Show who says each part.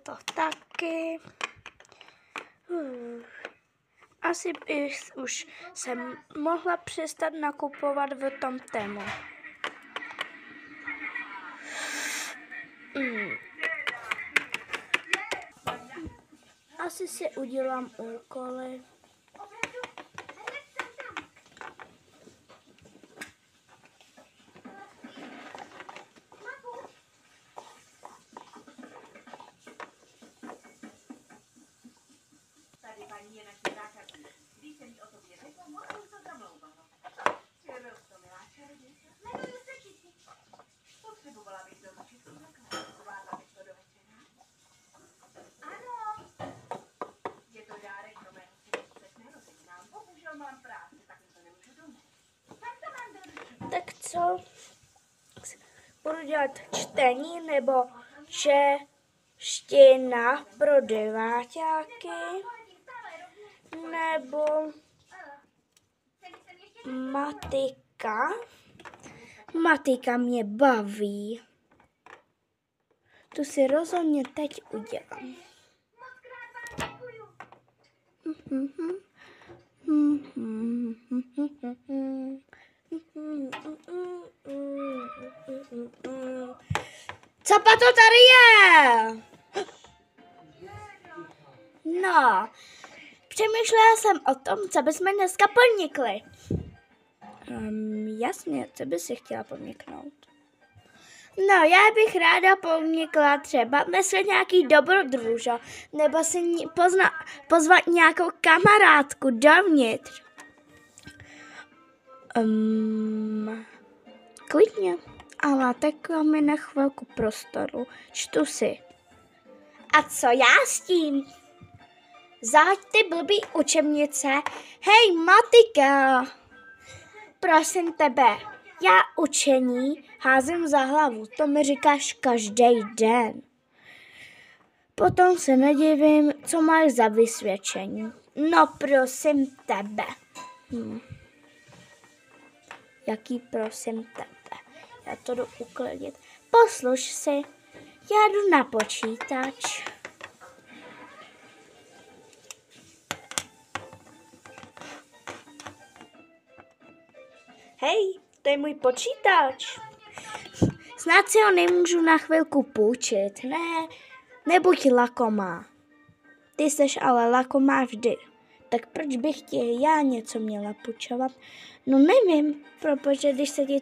Speaker 1: toto taky. Asi bych už jsem mohla přestat nakupovat v tom tému. Asi si udělám úkoly.
Speaker 2: Tady paní je naše zákazka. Když jsem jí o tobě řekla, moc to zamlouvala. Čeho to milá čarodějka? Jmenuji se Kitty. Potřebovala bych doručit zaklad. Zvládla bych to do večera? Ano. Je to dárek do mého 40 narozeninám. Bohužel mám práci, tak to nemůžu donést. Tak to mám doručit.
Speaker 1: Tak co? Budu dělat čtení nebo čeština pro deváťáky? Nebo matika? Matika mě baví. Tu si rozhodně teď udělám. Co pa to tady je? No, přemýšlela jsem o tom, co bychom dneska podnikli. Jasně, co by si chtěla podniknout? No, já bych ráda podnikla třeba dneska nějaký dobrodružo, nebo si pozvat nějakou kamarádku dovnitř. Klidně, ale tak mi na chvilku prostoru. Čtu si. A co já s tím? Zahoď ty blbý učebnice. Hej, matika! Prosím tebe, já učení házím za hlavu. To mi říkáš každý den. Potom se nedivím, co máš za vysvědčení. No, prosím tebe. Jaký prosím tebe? Já to jdu uklidit. Posluš si, já jdu na počítač. Hej, to je můj počítač. Snad si ho nemůžu na chvilku půjčit. Ne, nebuď lakomá. Ty seš ale lakomá vždy. Tak proč bych ti já něco měla půjčovat? No nevím, protože když se ti